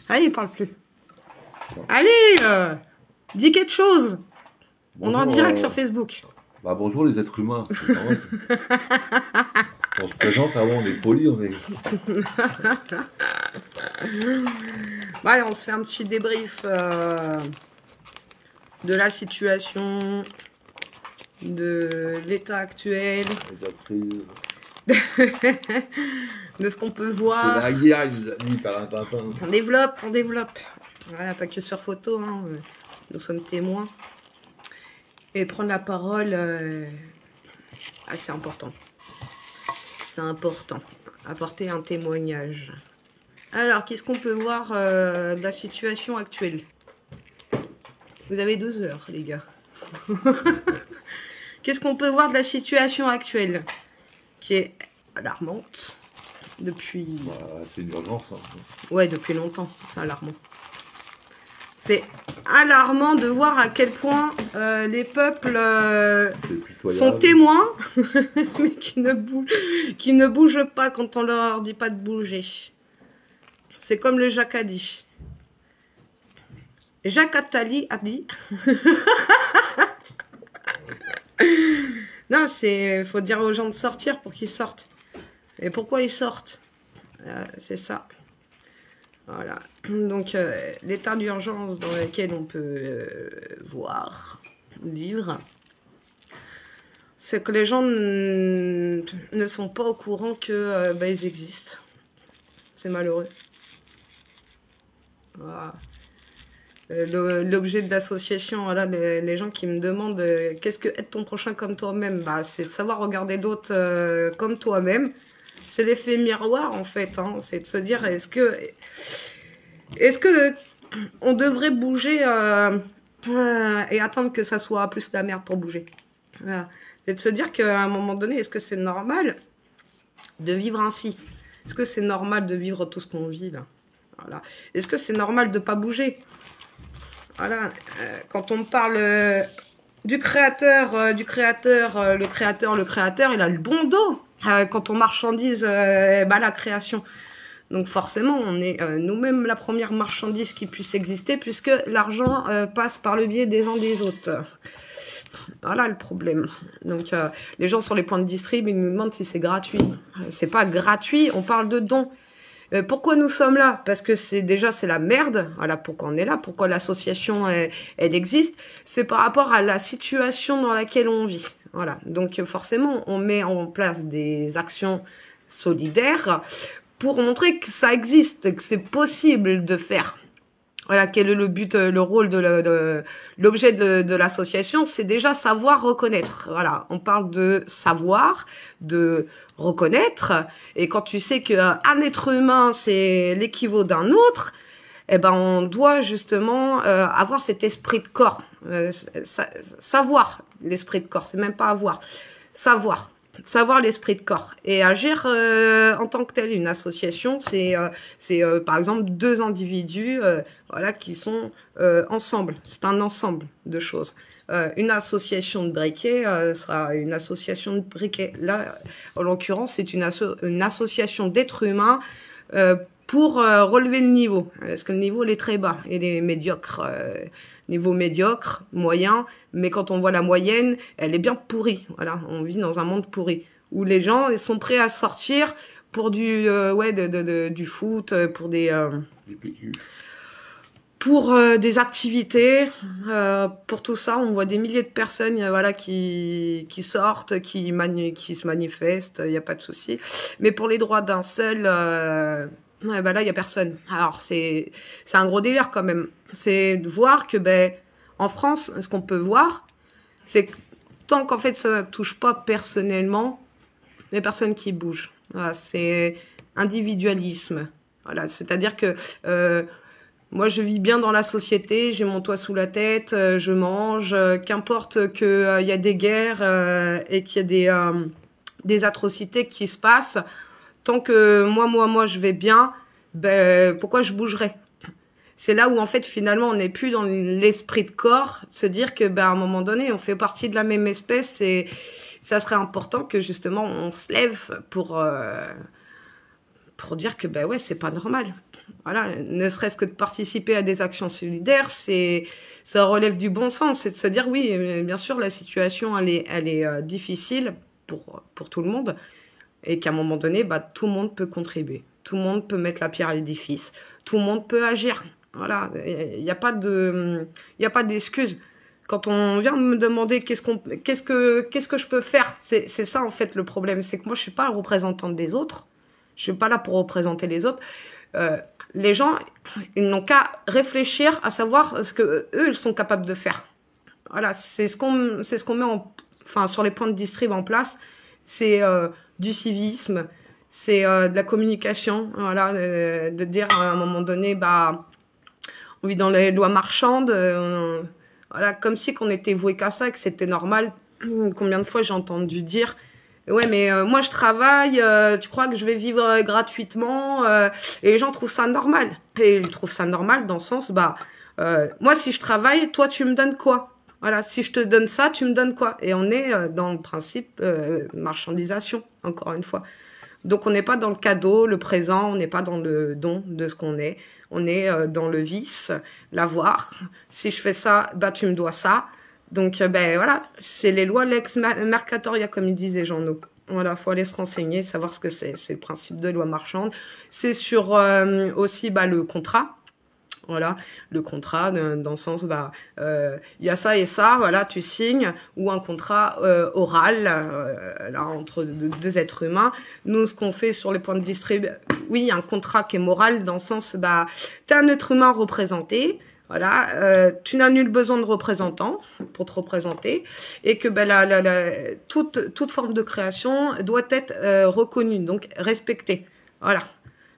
Allez, il parle plus. Allez, dis quelque chose. Bonjour, On est en direct sur Facebook. Bah bonjour les êtres humains. On se présente avant, on est poli, on est. Ouais, on se fait un petit débrief de la situation, de l'état actuel, Les actrices. de ce qu'on peut C'est voir. la guerre, il nous a mis par un papa. On développe, on développe. Voilà, pas que sur photo, hein. Nous sommes témoins. Et prendre la parole, c'est important. C'est important. Apporter un témoignage. Alors, qu'est-ce qu'on peut voir de la situation actuelle? Vous avez 2 heures, les gars. Qu'est-ce qu'on peut voir de la situation actuelle? Qui est alarmante depuis... Bah, c'est une urgence. Hein. Ouais, depuis longtemps, c'est alarmant. C'est alarmant de voir à quel point les peuples sont témoins, mais qui ne bougent pas quand on leur dit pas de bouger. C'est comme le Jacques a dit. Jacques Attali a dit. Non, faut dire aux gens de sortir pour qu'ils sortent. Et pourquoi ils sortent? C'est ça. Voilà. Donc, l'état d'urgence dans lequel on peut vivre, c'est que les gens ne sont pas au courant que ils existent. C'est malheureux. Voilà. L'objet de l'association, voilà, les gens qui me demandent qu'est-ce que être ton prochain comme toi-même, c'est de savoir regarder l'autre comme toi-même. C'est l'effet miroir en fait, hein. C'est de se dire est-ce que on devrait bouger et attendre que ça soit plus la merde pour bouger. Voilà. C'est de se dire qu'à un moment donné, est-ce que c'est normal de vivre ainsi? Est-ce que c'est normal de vivre tout ce qu'on vit là? Voilà. Est-ce que c'est normal de ne pas bouger? Voilà. Quand on parle du créateur, le créateur, il a le bon dos quand on marchandise la création. Donc forcément, on est nous-mêmes la première marchandise qui puisse exister puisque l'argent passe par le biais des uns des autres. Voilà le problème. Donc les gens sur les points de distrib, ils nous demandent si c'est gratuit. C'est pas gratuit, on parle de dons. Pourquoi nous sommes là? Parce que c'est la merde. Voilà pourquoi on est là, pourquoi l'association elle existe. C'est par rapport à la situation dans laquelle on vit. Voilà. Donc forcément, on met en place des actions solidaires pour montrer que ça existe, que c'est possible de faire. Voilà, quel est le but, le rôle de l'objet de l'association, c'est déjà savoir reconnaître. Voilà, on parle de savoir, de reconnaître. Et quand tu sais qu'un être humain, c'est l'équivalent d'un autre, eh ben, on doit justement avoir cet esprit de corps. Savoir l'esprit de corps, c'est même pas avoir. Savoir l'esprit de corps et agir en tant que tel. Une association, c'est par exemple 2 individus voilà, qui sont ensemble. C'est un ensemble de choses. Une association de briquets sera une association de briquets. Là, en l'occurrence, c'est une association d'êtres humains pour relever le niveau. Parce que le niveau, il est très bas. Il est médiocre. Niveau médiocre, moyen, mais quand on voit la moyenne, elle est bien pourrie. Voilà, on vit dans un monde pourri où les gens sont prêts à sortir pour du du foot, pour des activités, pour tout ça. On voit des milliers de personnes, voilà, qui sortent, qui se manifestent. Il n'y a pas de souci. Mais pour les droits d'un seul là, il n'y a personne. Alors, c'est un gros délire quand même. C'est de voir que, en France, ce qu'on peut voir, c'est que tant qu'en fait, ça ne touche pas personnellement, les personnes qui bougent. Voilà, c'est individualisme. Voilà, c'est-à-dire que moi, je vis bien dans la société, j'ai mon toit sous la tête, je mange, qu'importe qu'il y a des guerres et qu'il y a des atrocités qui se passent. Tant que moi, je vais bien, pourquoi je bougerais? C'est là où, en fait, finalement, on n'est plus dans l'esprit de corps, se dire que, à un moment donné, on fait partie de la même espèce et ça serait important que, justement, on se lève pour dire que, ouais, c'est pas normal. Voilà, ne serait-ce que de participer à des actions solidaires, ça relève du bon sens. C'est de se dire, oui, bien sûr, la situation, elle est difficile pour tout le monde. Et qu'à un moment donné, bah, tout le monde peut contribuer. Tout le monde peut mettre la pierre à l'édifice. Tout le monde peut agir. Voilà, il n'y a pas d'excuse. Quand on vient me demander qu'est-ce que je peux faire, c'est ça en fait le problème. C'est que moi, je suis pas la représentante des autres. Je suis pas là pour représenter les autres. Les gens, ils n'ont qu'à réfléchir à savoir ce que eux, ils sont capables de faire. Voilà, c'est ce qu'on met sur les points de distrib en place. C'est du civisme, c'est de la communication, voilà, de dire à un moment donné, bah, on vit dans les lois marchandes, voilà, comme si qu'on était voué qu'à ça, que c'était normal. Combien de fois j'ai entendu dire, ouais, mais moi je travaille, tu crois que je vais vivre gratuitement, et les gens trouvent ça normal. Et ils trouvent ça normal dans le sens, bah, moi si je travaille, toi tu me donnes quoi? Voilà, si je te donne ça, tu me donnes quoi? Et on est dans le principe marchandisation, encore une fois. Donc on n'est pas dans le cadeau, le présent, on n'est pas dans le don de ce qu'on est. On est dans le vice, l'avoir. Si je fais ça, bah tu me dois ça. Donc ben voilà, c'est les lois lex mercatoria, comme ils disent les journaux. Voilà, faut aller se renseigner, savoir ce que c'est. C'est le principe de loi marchande. C'est sur aussi bah, le contrat. Voilà, le contrat, dans le sens, bah, y a ça et ça, voilà, tu signes, ou un contrat oral, là, entre deux êtres humains. Nous, ce qu'on fait sur les points de distrib, oui, un contrat qui est moral, dans le sens, bah, t'es un être humain représenté, voilà, tu n'as nul besoin de représentant pour te représenter, et que bah, toute forme de création doit être reconnue, donc respectée. Voilà,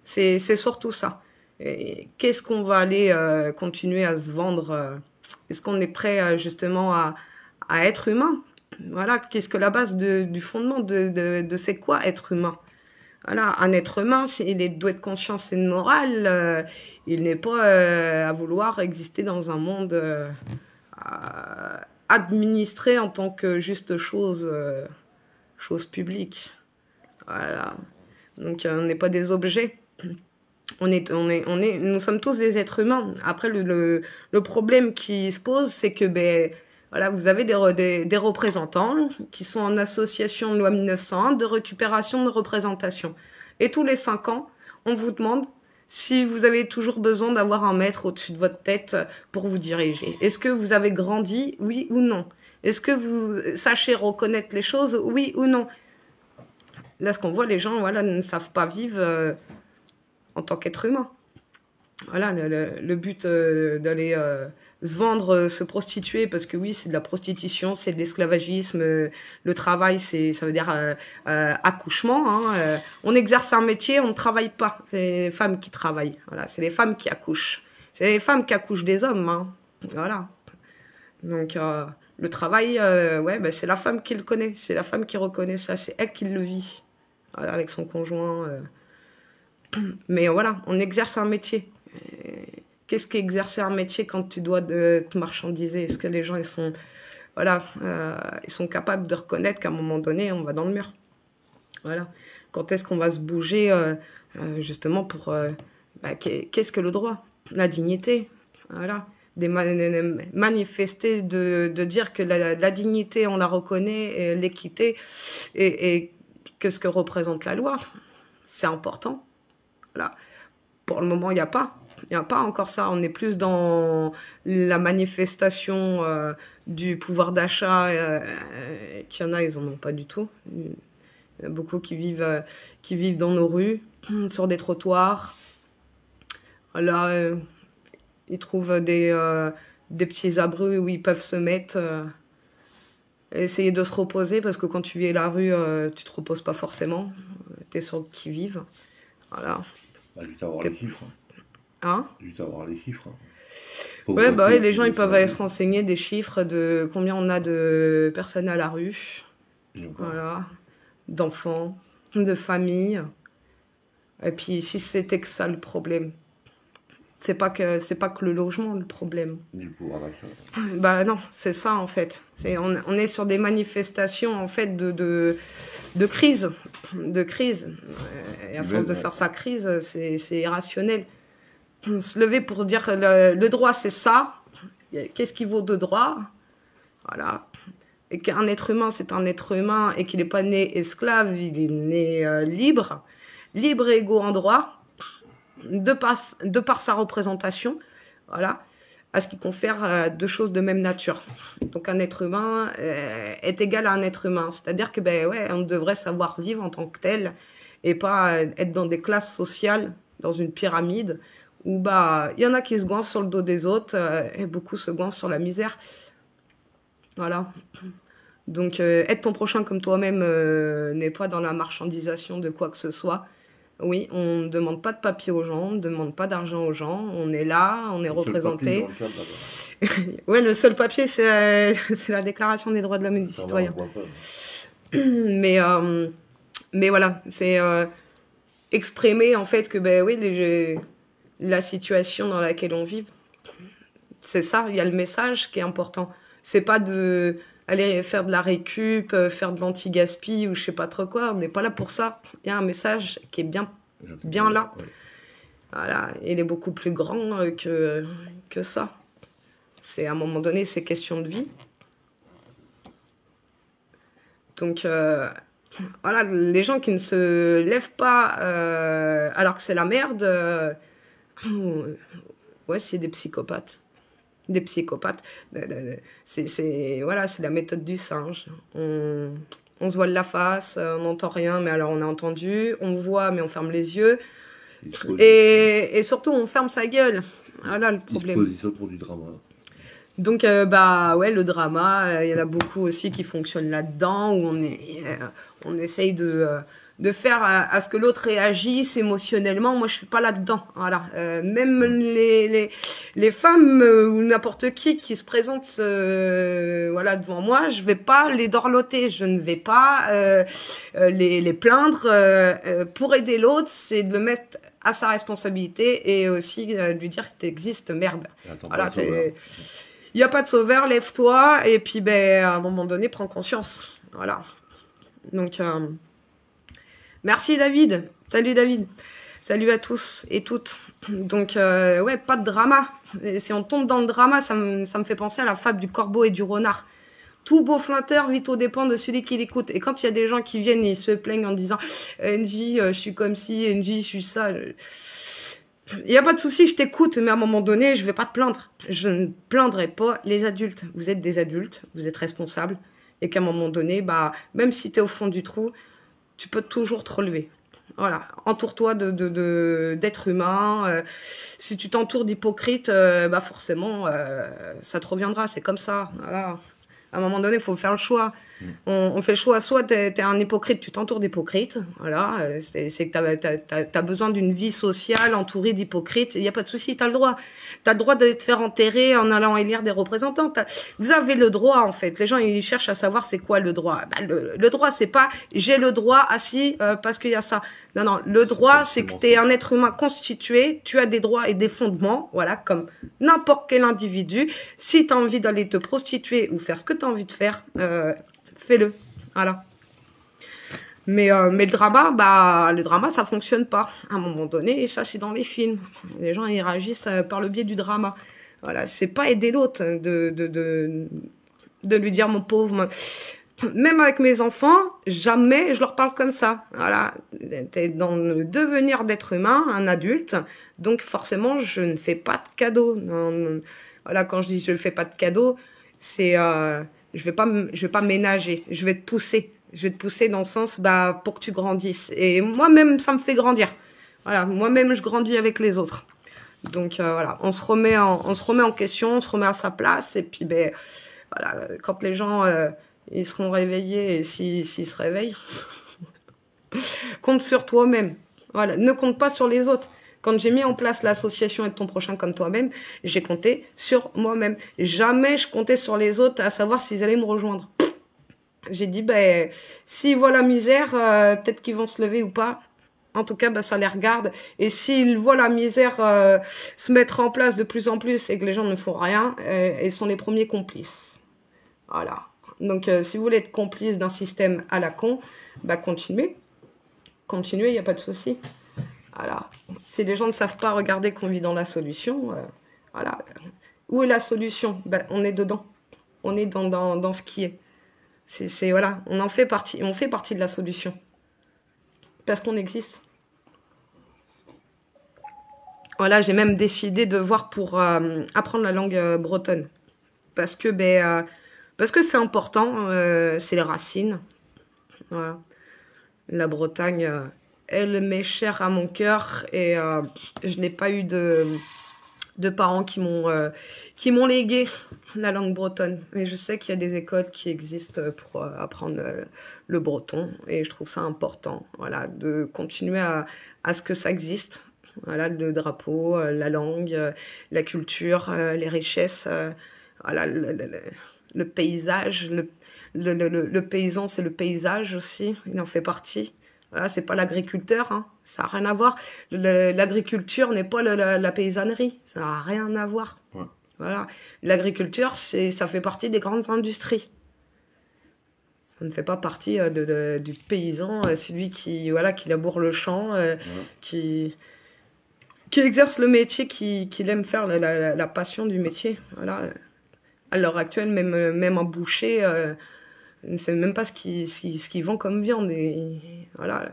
c'est surtout ça. Qu'est-ce qu'on va aller continuer à se vendre? Est-ce qu'on est prêt justement à être humain? Voilà, qu'est-ce que la base du fondement de c'est quoi être humain? Voilà, un être humain, il est doué de conscience et de morale, il n'est pas à vouloir exister dans un monde administré en tant que juste chose publique. Voilà, donc on n'est pas des objets. Nous sommes tous des êtres humains. Après, le problème qui se pose, c'est que ben, voilà, vous avez des représentants qui sont en association de loi 1901 de récupération de représentation. Et tous les 5 ans, on vous demande si vous avez toujours besoin d'avoir un maître au-dessus de votre tête pour vous diriger. Est-ce que vous avez grandi, oui ou non? Est-ce que vous sachez reconnaître les choses, oui ou non? Là, ce qu'on voit, les gens voilà, ne savent pas vivre en tant qu'être humain. Voilà, le but d'aller se vendre, se prostituer, parce que oui, c'est de la prostitution, c'est de l'esclavagisme, le travail, ça veut dire accouchement. Hein, on exerce un métier, on ne travaille pas. C'est les femmes qui travaillent. Voilà, c'est les femmes qui accouchent. C'est les femmes qui accouchent des hommes. Hein, voilà. Donc, le travail, ouais, ben, c'est la femme qui le connaît. C'est la femme qui reconnaît ça. C'est elle qui le vit. Voilà, avec son conjoint. Mais voilà, on exerce un métier. Qu'est-ce qu'exercer un métier quand tu dois te marchandiser? Est-ce que les gens ils sont capables de reconnaître qu'à un moment donné, on va dans le mur? Voilà. Quand est-ce qu'on va se bouger justement pour... qu'est-ce que le droit? La dignité. Voilà. Manifester de dire que la dignité, on la reconnaît, l'équité, et que ce que représente la loi, c'est important. Voilà. Pour le moment, il n'y a pas. Il n'y a pas encore ça. On est plus dans la manifestation du pouvoir d'achat. Qu'il y en a, ils n'en ont pas du tout. Il y a beaucoup qui vivent dans nos rues, sur des trottoirs. Voilà, ils trouvent des petits abris où ils peuvent se mettre, essayer de se reposer, parce que quand tu vis à la rue, tu ne te reposes pas forcément. Tu es sur le qui-vive. Voilà. Bah, juste avoir les chiffres. Hein? Juste avoir les chiffres. Ouais, bah ouais, les gens ils peuvent aller se renseigner des chiffres de combien on a de personnes à la rue. Voilà. D'enfants, de familles. Et puis si c'était que ça le problème. C'est pas que le logement le problème. Du pouvoir d'achat. Bah non, c'est ça en fait. On est sur des manifestations en fait de crise. Et à force de faire sa crise, c'est irrationnel. se lever pour dire le droit c'est ça, qu'est-ce qui vaut de droit, voilà, et qu'un être humain c'est un être humain et qu'il n'est pas né esclave, il est né libre et égaux en droit, de par sa représentation, voilà, à ce qui confère deux choses de même nature. Donc un être humain est égal à un être humain, c'est-à-dire que ben ouais, on devrait savoir vivre en tant que tel et pas être dans des classes sociales, dans une pyramide où bah il y en a qui se goinfrent sur le dos des autres et beaucoup se goinfrent sur la misère. Voilà. Donc être ton prochain comme toi-même n'est pas dans la marchandisation de quoi que ce soit. Oui, on ne demande pas de papier aux gens, on ne demande pas d'argent aux gens, on est là, on est représenté. Ouais, le seul papier, c'est la Déclaration des droits de l'homme et du citoyen. Mais voilà, c'est exprimer en fait que ben oui, la situation dans laquelle on vit, c'est ça, il y a le message qui est important. C'est pas de aller faire de la récup, faire de l'anti-gaspi ou je sais pas trop quoi, on n'est pas là pour ça. Il y a un message qui est bien là. Ouais. Voilà, il est beaucoup plus grand que ça. C'est à un moment donné, c'est question de vie. Donc voilà, les gens qui ne se lèvent pas alors que c'est la merde, ouais, c'est des psychopathes. Des psychopathes. Voilà, c'est la méthode du singe. On se voile la face, on n'entend rien, mais alors on a entendu. On voit, mais on ferme les yeux. Et surtout, on ferme sa gueule. Voilà le problème. Disposition pour du drama. Donc, bah ouais, le drama, il y en a beaucoup aussi qui fonctionnent là-dedans, où on essaye de faire à ce que l'autre réagisse émotionnellement. Moi, je suis pas là-dedans. Voilà. Même les femmes ou n'importe qui se présentent voilà, devant moi, je vais pas les dorloter. Je ne vais pas les plaindre. Pour aider l'autre, c'est de le mettre à sa responsabilité et aussi lui dire que t'existes, merde. Voilà, il n'y a pas de sauveur, lève-toi, et puis ben, à un moment donné, prends conscience. Voilà. Donc, merci David. Salut David. Salut à tous et toutes. Donc, ouais, pas de drama. Et si on tombe dans le drama, ça me fait penser à la fable du corbeau et du renard. Tout beau flatteur vit aux dépens de celui qui l'écoute. Et quand il y a des gens qui viennent et ils se plaignent en disant « NJ, je suis comme ci, NJ, je suis ça », il n'y a pas de souci, je t'écoute, mais à un moment donné, je vais pas te plaindre. Je ne plaindrai pas les adultes. Vous êtes des adultes, vous êtes responsables, et qu'à un moment donné, bah, même si tu es au fond du trou, tu peux toujours te relever. Voilà, entoure-toi d'êtres humains. Si tu t'entoures d'hypocrites, bah forcément, ça te reviendra, c'est comme ça. Voilà. À un moment donné, il faut faire le choix. On fait le choix, soit t'es un hypocrite, tu t'entoures d'hypocrites, voilà, c'est que t'as besoin d'une vie sociale entourée d'hypocrites, il n'y a pas de souci, t'as le droit. T'as le droit de te faire enterrer en allant élire des représentants. Vous avez le droit, en fait. Les gens, ils cherchent à savoir c'est quoi le droit. Bah, le droit, c'est pas j'ai le droit assis parce qu'il y a ça. Non, le droit, c'est que t'es un être humain constitué, tu as des droits et des fondements, voilà, comme n'importe quel individu. Si t'as envie d'aller te prostituer ou faire ce que t'as envie de faire, fais-le, voilà. Mais le drama, ça fonctionne pas à un moment donné, et ça, c'est dans les films. Les gens, ils réagissent par le biais du drama. Voilà, c'est pas aider l'autre de lui dire mon pauvre. Même avec mes enfants, jamais je leur parle comme ça. Voilà, t'es dans le devenir d'être humain, un adulte, donc forcément, je ne fais pas de cadeaux. Voilà, quand je dis je ne fais pas de cadeaux, c'est je vais pas ménager, je vais te pousser. Je vais te pousser dans le sens pour que tu grandisses. Et moi-même, ça me fait grandir. Voilà, moi-même, je grandis avec les autres. Donc voilà, on se remet en question, on se remet à sa place. Et puis, voilà, quand les gens ils seront réveillés, et s'ils se réveillent, compte sur toi-même. Voilà, ne compte pas sur les autres. Quand j'ai mis en place l'association Aide ton prochain comme toi-même, j'ai compté sur moi-même. Jamais je comptais sur les autres à savoir s'ils allaient me rejoindre. J'ai dit, s'ils voient la misère, peut-être qu'ils vont se lever ou pas. En tout cas, ça les regarde. Et s'ils voient la misère se mettre en place de plus en plus et que les gens ne font rien, ils sont les premiers complices. Voilà. Donc, si vous voulez être complice d'un système à la con, continuez. Continuez, il n'y a pas de souci. Voilà. Si les gens ne savent pas regarder qu'on vit dans la solution, voilà. Où est la solution? Ben, on est dedans. On est dans ce qui est. Voilà, on en fait partie. On fait partie de la solution. Parce qu'on existe. Voilà, j'ai même décidé de voir pour apprendre la langue bretonne. Parce que c'est important, c'est les racines. Voilà. La Bretagne, elle m'est chère à mon cœur et je n'ai pas eu de parents qui m'ont légué la langue bretonne. Et je sais qu'il y a des écoles qui existent pour apprendre le breton et je trouve ça important, voilà, de continuer à ce que ça existe. Voilà, le drapeau, la langue, la culture, les richesses, voilà, le paysage, le paysan, c'est le paysage aussi, il en fait partie. Voilà, c'est pas l'agriculteur, hein, ça n'a rien à voir. L'agriculture n'est pas la paysannerie, ça n'a rien à voir. Ouais. Voilà, l'agriculture, ça fait partie des grandes industries. Ça ne fait pas partie du paysan, celui qui laboure le champ, qui exerce le métier qu'il aime faire, la passion du métier. Voilà. À l'heure actuelle, même un boucher ne sait même pas ce qu'il vend comme viande. Et, voilà.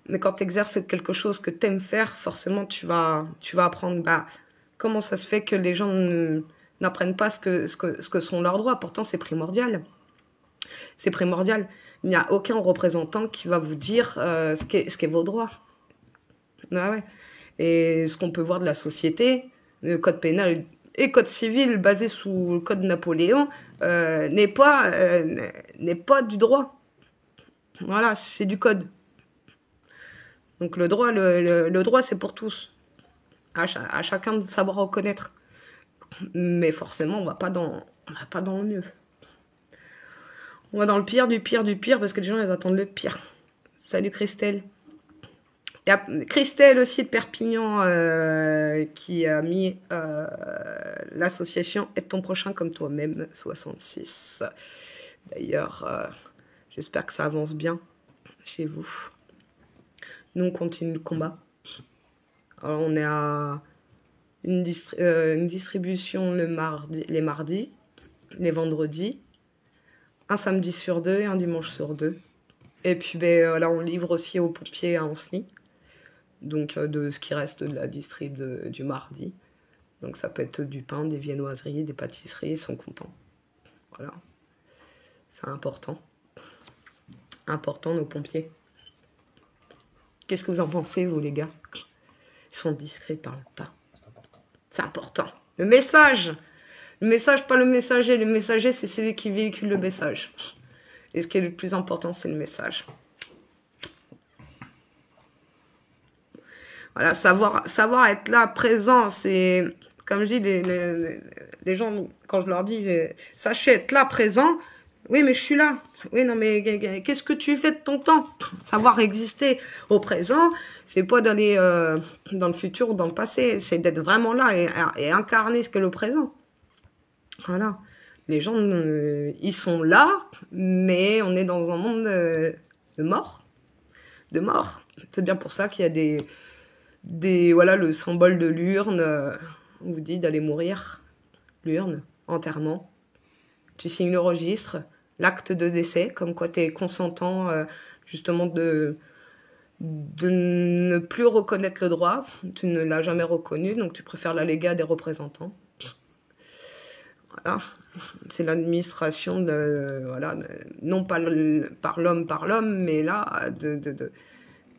Mais quand tu exerces quelque chose que tu aimes faire, forcément, tu vas apprendre comment ça se fait que les gens n'apprennent pas ce que sont leurs droits. Pourtant, c'est primordial. C'est primordial. Il n'y a aucun représentant qui va vous dire ce qu'est vos droits. Ah ouais. Et ce qu'on peut voir de la société, le code pénal et code civil basé sous le code Napoléon n'est pas du droit. Voilà, c'est du code. Donc le droit c'est pour tous. À chacun de savoir reconnaître. Mais forcément, on va pas dans le mieux. On va dans le pire, du pire, du pire, parce que les gens, ils attendent le pire. Salut Christelle. Il y a Christelle aussi de Perpignan qui a mis l'association Aide ton prochain comme toi-même 66. D'ailleurs, j'espère que ça avance bien chez vous. Nous, on continue le combat. Alors, on est à une distribution les mardis, les vendredis, un samedi sur 2 et un dimanche sur 2. Et puis là, on livre aussi aux pompiers à Ancenis. Donc de ce qui reste de la distrib du mardi. Donc ça peut être du pain, des viennoiseries, des pâtisseries, ils sont contents. Voilà. C'est important. Important, nos pompiers. Qu'est-ce que vous en pensez, vous, les gars? Ils sont discrets, ils parlent pas. C'est important. Le message, pas le messager. Le messager, c'est celui qui véhicule le message. Et ce qui est le plus important, c'est le message. Voilà, savoir être là, présent, c'est... Comme je dis, les gens, quand je leur dis, sachez être là, présent, oui, mais je suis là. Oui, non, mais qu'est-ce que tu fais de ton temps? Savoir exister au présent, c'est pas d'aller dans le futur ou dans le passé, c'est d'être vraiment là et incarner ce qu'est le présent. Voilà. Les gens, ils sont là, mais on est dans un monde de mort. De mort. C'est bien pour ça qu'il y a voilà, le symbole de l'urne, on vous dit d'aller mourir. L'urne, enterrement. Tu signes le registre, l'acte de décès, comme quoi tu es consentant justement de ne plus reconnaître le droit. Tu ne l'as jamais reconnu, donc tu préfères l'alléguer à des représentants. Voilà. C'est l'administration voilà, non pas par l'homme, mais là,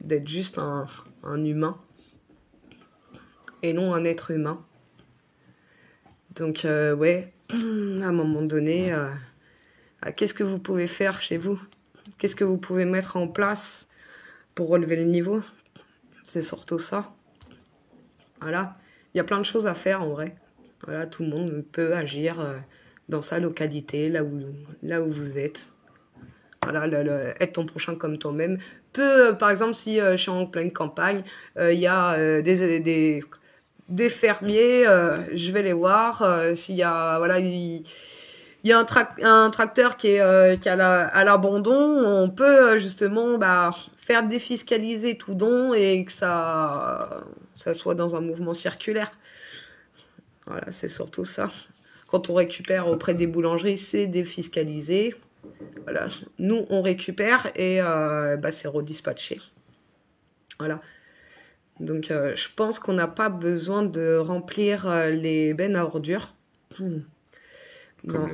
d'être juste un humain et non un être humain. Donc, ouais, à un moment donné, qu'est-ce que vous pouvez faire chez vous? Qu'est-ce que vous pouvez mettre en place pour relever le niveau? C'est surtout ça. Voilà, il y a plein de choses à faire en vrai. Voilà, tout le monde peut agir dans sa localité, là où vous êtes. Voilà, être ton prochain comme toi-même. Par exemple, si je suis en pleine campagne, il y a des fermiers, je vais les voir. S'il y a, voilà, il y a un tracteur qui est à l'abandon, on peut justement faire défiscaliser tout don et que ça soit dans un mouvement circulaire. Voilà, c'est surtout ça. Quand on récupère auprès des boulangeries, c'est défiscalisé. Voilà, nous on récupère et c'est redispatché. Voilà. Donc je pense qu'on n'a pas besoin de remplir les bennes à ordures. Non.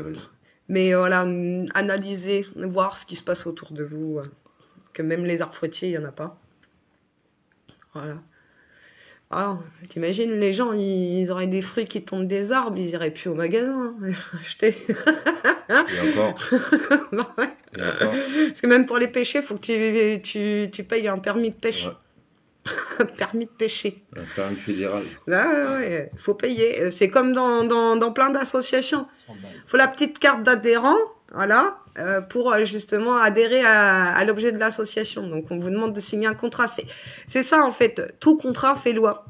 Mais voilà, analyser, voir ce qui se passe autour de vous. Que même les arbres fruitiers, il n'y en a pas. Voilà. Ah, t'imagines, les gens, ils auraient des fruits qui tombent des arbres, ils iraient plus au magasin acheter. Et encore. Bah ouais. Et encore. Parce que même pour les pêcher, il faut que tu payes un permis de pêche. Ouais. Un permis de pêcher. Un permis fédéral. Ouais, faut payer. C'est comme dans plein d'associations. Il faut la petite carte d'adhérent, voilà, pour justement adhérer à l'objet de l'association. Donc on vous demande de signer un contrat. C'est ça en fait. Tout contrat fait loi.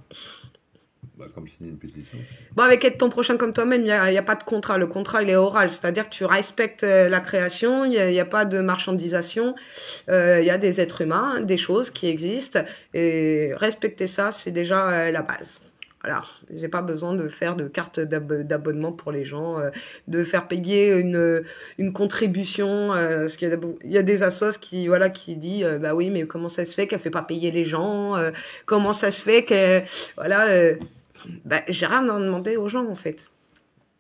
Comme signer une pétition. Bon, avec Être ton prochain comme toi-même, il n'y a pas de contrat. Le contrat, il est oral. C'est-à-dire que tu respectes la création, il n'y a pas de marchandisation. Il y a des êtres humains, des choses qui existent. Et respecter ça, c'est déjà la base. Voilà. J'ai pas besoin de faire de carte d'abonnement pour les gens, de faire payer une contribution. Parce qu'il y a des assos qui disent bah oui, mais comment ça se fait qu'elle fait pas payer les gens, comment ça se fait que j'ai rien à demander aux gens en fait.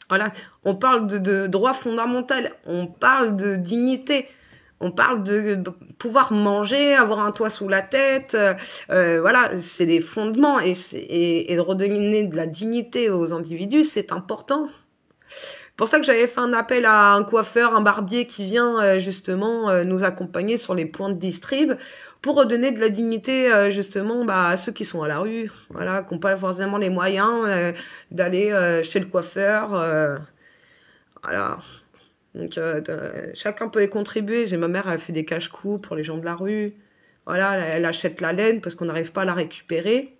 Voilà, on parle de droits fondamentaux, on parle de dignité, on parle de pouvoir manger, avoir un toit sous la tête, voilà, c'est des fondements et de redonner de la dignité aux individus, c'est important. C'est pour ça que j'avais fait un appel à un coiffeur, un barbier qui vient justement nous accompagner sur les points de distrib pour redonner de la dignité justement à ceux qui sont à la rue, voilà, qui n'ont pas forcément les moyens d'aller chez le coiffeur. Voilà. Donc chacun peut y contribuer. J'ai ma mère, elle fait des cache-coups pour les gens de la rue. Voilà, elle achète la laine parce qu'on n'arrive pas à la récupérer.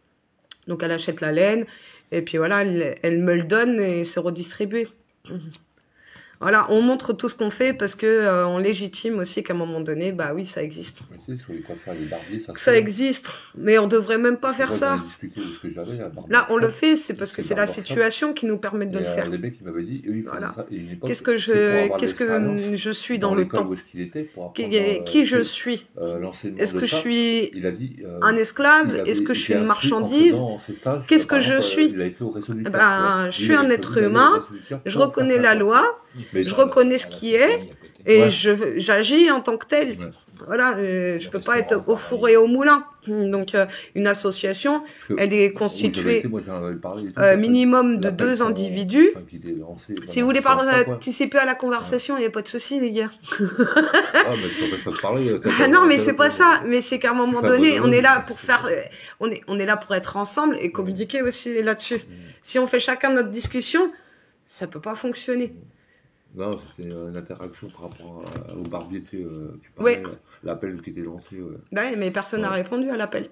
Donc elle achète la laine et puis voilà, elle me le donne et c'est redistribué. Voilà, on montre tout ce qu'on fait parce que on légitime aussi qu'à un moment donné, oui, ça existe. Mais tu sais, sur les coiffeurs et les barbiers, ça existe, mais on devrait même pas faire ça. Là, on le fait, c'est parce que c'est la situation qui nous permet de le faire. Les mecs, ils m'avaient dit, eux, ils faisaient ça. Qu'est-ce que je suis dans le temps? Qui je suis? Est-ce que je suis un esclave? Est-ce que je suis une marchandise? Qu'est-ce que je suis? Je suis un être humain, je reconnais la loi. Je reconnais ce qui est et j'agis en tant que tel. Ouais. Voilà, je peux pas être au four et au moulin. Donc, une association, elle est constituée minimum de 2 individus. Si vous voulez participer à la conversation, il n'y a pas de souci, les gars. Non, mais c'est pas ça. Mais c'est qu'à un moment donné, on est là pour faire, on est là pour être ensemble et communiquer aussi là-dessus. Si on fait chacun notre discussion, ça peut pas fonctionner. Non, c'était une interaction par rapport au barbier, tu parlais, l'appel qui était lancé. Ouais, mais personne n'a répondu à l'appel.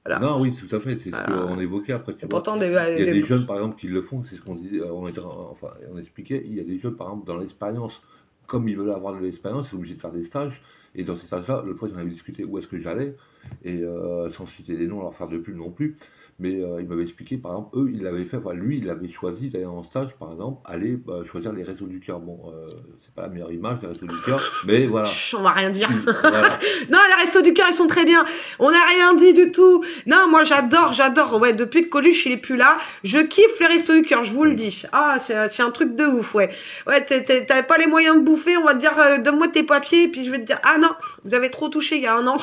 Voilà. Non, oui, tout à fait, c'est ce qu'on évoquait après. Pourtant, il y a des jeunes, par exemple, qui le font, c'est ce qu'on disait, on expliquait, il y a des jeunes, par exemple, dans l'expérience, comme ils veulent avoir de l'expérience, ils sont obligés de faire des stages, et dans ces stages-là, l'autre fois, j'en avais discuté où est-ce que j'allais, et sans citer des noms, leur faire de pub non plus, mais il m'avait expliqué, par exemple, eux, ils l'avaient fait, lui, il avait choisi d'aller en stage, par exemple, aller choisir les Restos du Cœur. Bon, c'est pas la meilleure image des Restos du Cœur, mais voilà. On va rien dire. Voilà. Non, les Restos du Cœur, ils sont très bien. On n'a rien dit du tout. Non, moi, j'adore. Ouais, depuis que Coluche, il est plus là, je kiffe les Restos du Cœur, je vous le dis. Ah, c'est un truc de ouf, ouais. Ouais, t'avais pas les moyens de bouffer, on va te dire, donne-moi tes papiers, puis je vais te dire, ah non, vous avez trop touché il y a un an.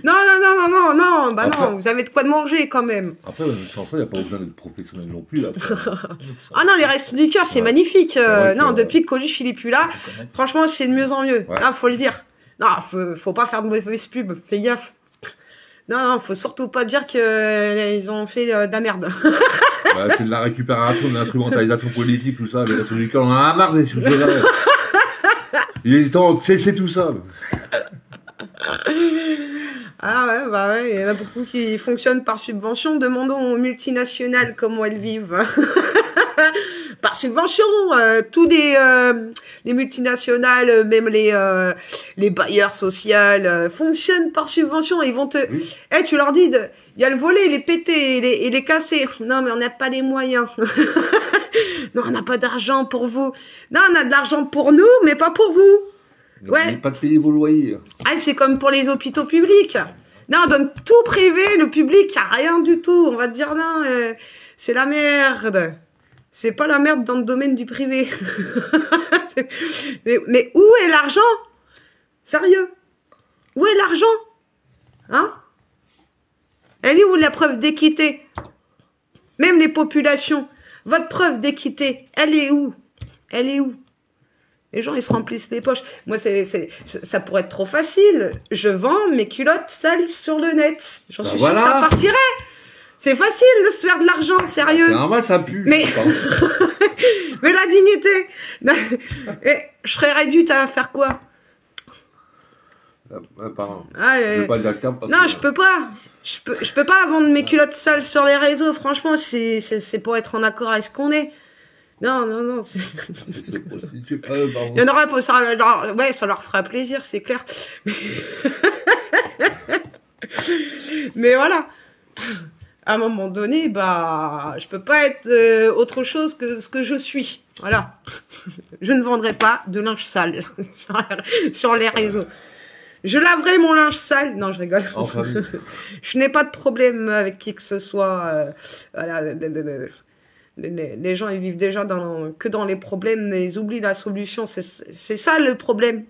Non, non, vous avez de quoi de manger quand même. Après, sans ça, il n'y a pas besoin d'être professionnel non plus. Là, ah non, les Restos du Cœur, c'est magnifique. Non, depuis que Coluche, il est plus là, franchement, c'est de mieux en mieux. Ouais. Ah, faut le dire. Non, faut pas faire de mauvaise pub, fais gaffe. Non, faut surtout pas dire qu'ils ont fait de la merde. C'est de la récupération, de l'instrumentalisation politique, tout ça. Les Restos du Cœur, on en a marre des sujets-là. Il est temps de cesser tout ça. Ah ouais, il y en a beaucoup qui fonctionnent par subvention. Demandons aux multinationales comment elles vivent. Par subvention, tous les multinationales, même les bailleurs sociaux, fonctionnent par subvention. Ils vont te... Oui. Eh, tu leur dis, il y a le volet, il est pété, il est cassé. Non, mais on n'a pas les moyens. Non, on n'a pas d'argent pour vous. Non, on a de l'argent pour nous, mais pas pour vous. N'oubliez pas de payer vos loyers. Ah, c'est comme pour les hôpitaux publics. Non, on donne tout privé, le public, il n'y a rien du tout. On va te dire, non, c'est la merde. C'est pas la merde dans le domaine du privé. Mais où est l'argent? Sérieux? Où est l'argent? Hein? Elle est où la preuve d'équité? Même les populations, votre preuve d'équité, elle est où? Elle est où? Les gens, ils se remplissent les poches. Moi, ça pourrait être trop facile. Je vends mes culottes sales sur le net. J'en suis sûre que ça partirait. C'est facile de se faire de l'argent, sérieux. C'est normal, ça pue. Mais, mais la dignité. Et je serais réduite à faire quoi? Pardon. Je peux pas. Je peux pas vendre mes culottes sales sur les réseaux. Franchement, c'est pour être en accord avec ce qu'on est. Non. Il y en aura pour ça. Ouais, ça leur fera plaisir, c'est clair. Mais voilà. À un moment donné, bah, je peux pas être autre chose que ce que je suis. Voilà. Je ne vendrai pas de linge sale sur les réseaux. Je laverai mon linge sale. Non, je rigole. Enfin, oui. Je n'ai pas de problème avec qui que ce soit. Voilà. Les gens, ils vivent déjà que dans les problèmes, mais ils oublient la solution. C'est ça le problème.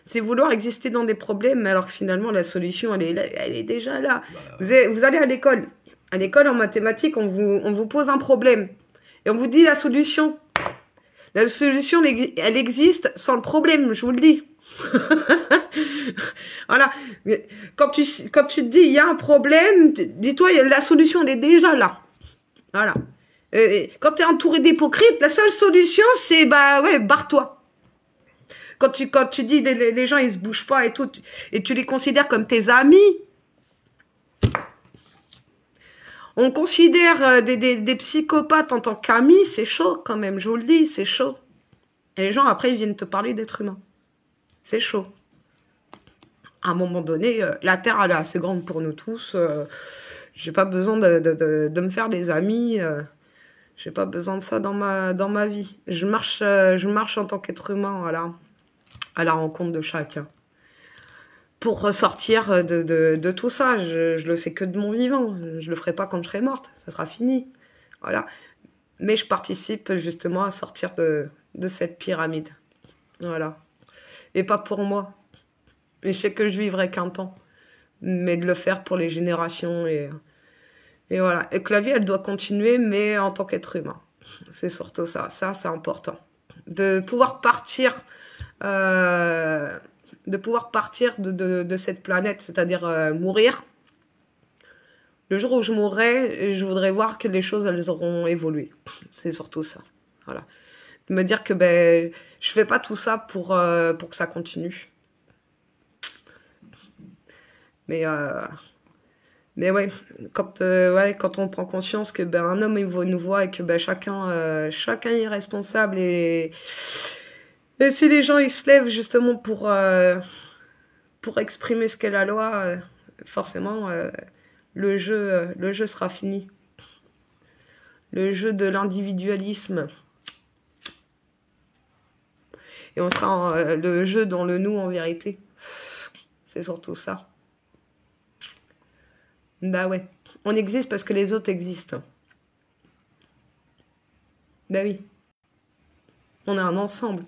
C'est vouloir exister dans des problèmes, alors que finalement, la solution, elle est déjà là. Vous allez à l'école. À l'école, en mathématiques, on vous pose un problème. Et on vous dit la solution. La solution, elle existe sans le problème, je vous le dis. Voilà. Quand tu te dis, il y a un problème, dis-toi, la solution, elle est déjà là. Voilà. Quand tu es entouré d'hypocrites, la seule solution, c'est, bah ouais, barre-toi. Quand tu dis, les gens, ils se bougent pas et tout, et tu les considères comme tes amis. On considère des psychopathes en tant qu'amis, c'est chaud quand même, je vous le dis, c'est chaud. Et les gens, après, ils viennent te parler d'être humain. C'est chaud. À un moment donné, la Terre, elle est assez grande pour nous tous. J'ai pas besoin de me faire des amis. J'ai pas besoin de ça dans ma vie. Je marche en tant qu'être humain, voilà, à la rencontre de chacun. Pour ressortir de tout ça, je le fais que de mon vivant. Je le ferai pas quand je serai morte. Ça sera fini. Voilà. Mais je participe justement à sortir de cette pyramide. Voilà. Et pas pour moi. Et je sais que je vivrai qu'un temps. Mais de le faire pour les générations et voilà. Et que la vie, elle doit continuer, mais en tant qu'être humain. C'est surtout ça. Ça, c'est important. De pouvoir partir de cette planète, c'est-à-dire mourir. Le jour où je mourrai, je voudrais voir que les choses, elles auront évolué. C'est surtout ça. Voilà. De me dire que je fais pas tout ça pour que ça continue. Mais ouais, quand on prend conscience que un homme il nous voit et que chacun est responsable et si les gens ils se lèvent justement pour exprimer ce qu'est la loi, forcément le jeu sera fini. Le jeu de l'individualisme. Et on sera le jeu dans le nous en vérité. C'est surtout ça. Bah ouais, on existe parce que les autres existent. Bah oui. On est un ensemble.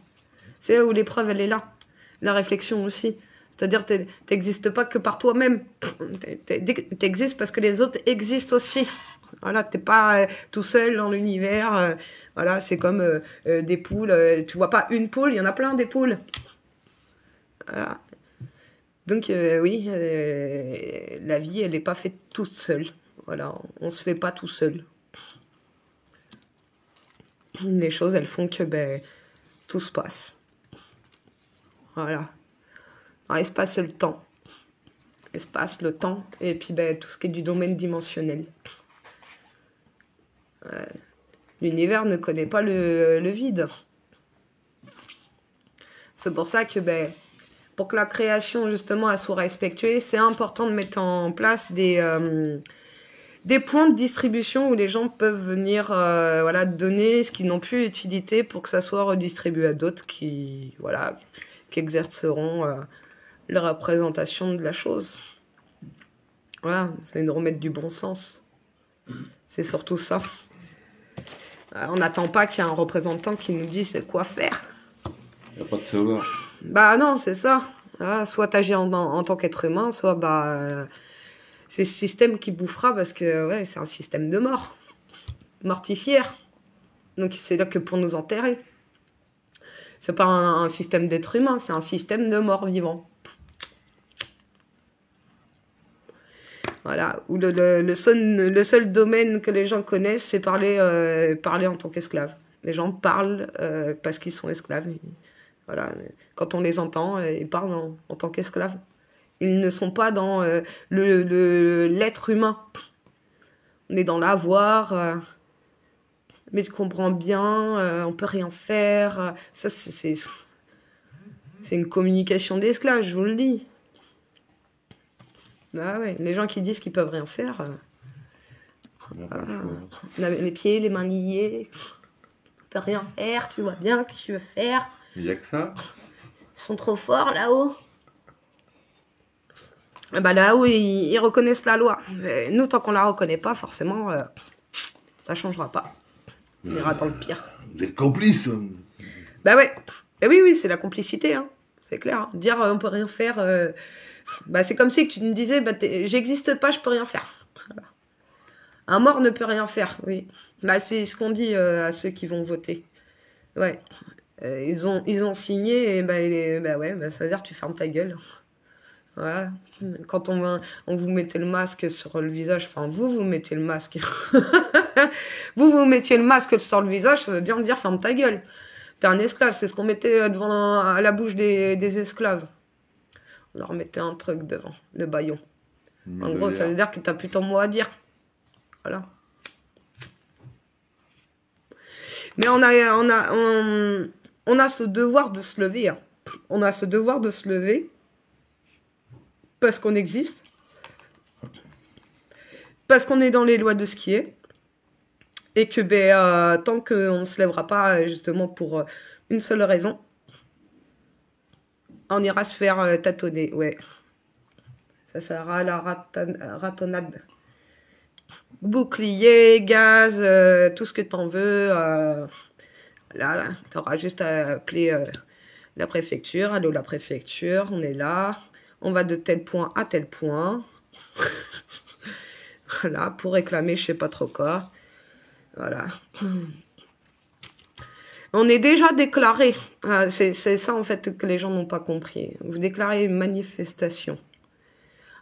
C'est là où l'épreuve, elle est là. La réflexion aussi. C'est-à-dire, t'existes pas que par toi-même. T'existes parce que les autres existent aussi. Voilà, t'es pas tout seul dans l'univers. Voilà, c'est comme des poules. Tu vois pas une poule, il y en a plein des poules. Voilà. Donc oui, la vie, elle n'est pas faite toute seule. Voilà, on se fait pas tout seul. Les choses, elles font que tout se passe. Voilà. Dans l'espace et le temps. L'espace, le temps, et puis tout ce qui est du domaine dimensionnel. L'univers ne connaît pas le vide. C'est pour ça que, pour que la création, justement, elle soit respectuée, c'est important de mettre en place des points de distribution où les gens peuvent venir voilà, donner ce qu'ils n'ont plus utilité pour que ça soit redistribué à d'autres qui exerceront la représentation de la chose. Voilà, c'est de remettre du bon sens. C'est surtout ça. On n'attend pas qu'il y ait un représentant qui nous dise quoi faire. Il n'y a pas de sauveur. Bah non, c'est ça. Soit tu agis en tant qu'être humain, soit c'est ce système qui bouffera parce que ouais, c'est un système de mort. Mortifière. Donc c'est là que pour nous enterrer. C'est pas un système d'être humain, c'est un système de mort vivant. Voilà, où le seul domaine que les gens connaissent, c'est parler en tant qu'esclave. Les gens parlent parce qu'ils sont esclaves. Voilà. Quand on les entend, ils parlent en tant qu'esclaves. Ils ne sont pas dans l'être humain. On est dans l'avoir, mais tu comprends bien, on peut rien faire. Ça, c'est une communication d'esclaves, je vous le dis. Ah ouais, les gens qui disent qu'ils peuvent rien faire, on a les pieds, les mains liés, on peut rien faire, tu vois bien, qu'est-ce que tu veux faire? Il n'y a que ça. Ils sont trop forts là-haut. Là-haut, ils reconnaissent la loi. Et nous, tant qu'on la reconnaît pas, forcément, ça changera pas. On ira dans le pire. Vous êtes complices. Ouais. Oui, c'est la complicité, hein. C'est clair. Hein. Dire on peut rien faire, c'est comme si tu me disais j'existe pas, je peux rien faire. Voilà. Un mort ne peut rien faire, oui. C'est ce qu'on dit à ceux qui vont voter. Ouais. Ils ont signé et ça veut dire tu fermes ta gueule. Voilà. Quand on vous mettait le masque sur le visage, enfin vous mettez le masque. vous mettiez le masque sur le visage, ça veut bien dire ferme ta gueule. T'es un esclave, c'est ce qu'on mettait à la bouche des esclaves. On leur mettait un truc devant, le bâillon. En gros, ça veut dire que t'as plus ton mot à dire. Voilà. Mais on a ce devoir de se lever. Hein. On a ce devoir de se lever parce qu'on existe, parce qu'on est dans les lois de ce qui est, et que tant qu'on ne se lèvera pas justement pour une seule raison, on ira se faire tâtonner. Ouais. Ça sera la ratonnade. Bouclier, gaz, tout ce que t'en veux. Là, t'auras juste à appeler la préfecture. Allô, la préfecture, on est là. On va de tel point à tel point. Voilà, pour réclamer je sais pas trop quoi. Voilà. On est déjà déclaré. C'est ça en fait que les gens n'ont pas compris. Vous déclarez une manifestation.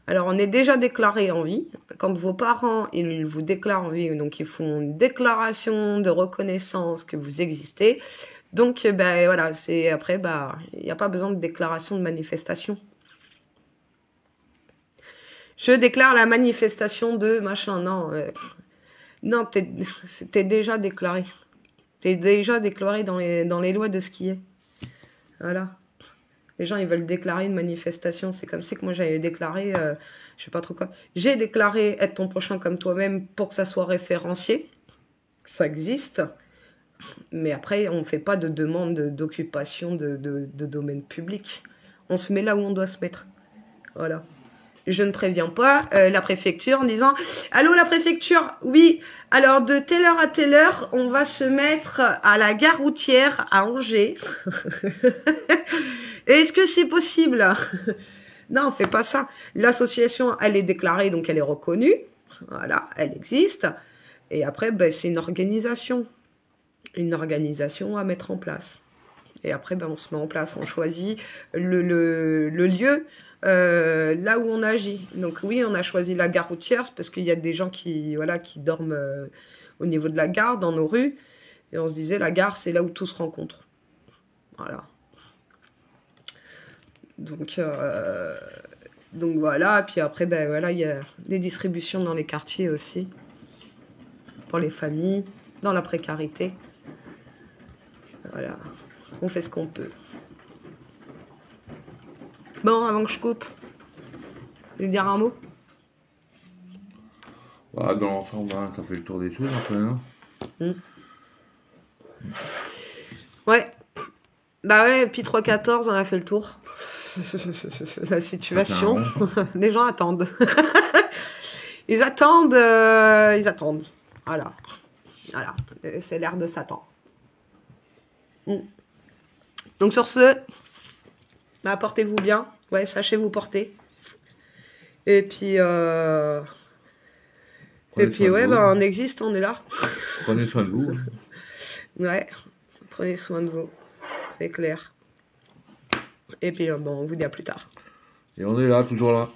Alors, on est déjà déclaré en vie. Quand vos parents, ils vous déclarent en vie, donc ils font une déclaration de reconnaissance que vous existez. Donc, voilà, c'est après, il n'y a pas besoin de déclaration de manifestation. Je déclare la manifestation de machin. Non, non, t'es déjà déclaré. T'es déjà déclaré dans les lois de ce qui est. Voilà. Les gens, ils veulent déclarer une manifestation. C'est comme si que moi, j'avais déclaré, je sais pas trop quoi. J'ai déclaré être ton prochain comme toi-même pour que ça soit référencié. Ça existe. Mais après, on ne fait pas de demande d'occupation de domaine public. On se met là où on doit se mettre. Voilà. Je ne préviens pas la préfecture en disant « Allô, la préfecture, oui, alors de telle heure à telle heure, on va se mettre à la gare routière à Angers. Est-ce que c'est possible ?» Non, on ne fait pas ça. L'association, elle est déclarée, donc elle est reconnue. Voilà, elle existe. Et après, c'est une organisation. Une organisation à mettre en place. Et après, on se met en place, on choisit le lieu là où on agit. Donc oui, on a choisi la gare routière parce qu'il y a des gens qui dorment au niveau de la gare, dans nos rues. Et on se disait, la gare, c'est là où tout se rencontre. Voilà. Donc voilà. Puis après, il y a les distributions dans les quartiers aussi. Pour les familles. dans la précarité. Voilà, on fait ce qu'on peut. Bon, avant que je coupe, je vais dire un mot. Voilà, dans l'ensemble, hein, t'as fait le tour des choses, un peu, hein. Ouais. Bah ouais, et puis 3-14, on a fait le tour. La situation. Les gens attendent. Ils attendent. Ils attendent. Voilà. Voilà. C'est l'air de Satan. Donc sur ce, bah, portez-vous bien. Ouais, sachez vous porter. Et puis, ouais, bah, on existe, on est là. Prenez soin de vous. Ouais, prenez soin de vous. C'est clair. Et puis, bon, on vous dit à plus tard. Et on est là, toujours là.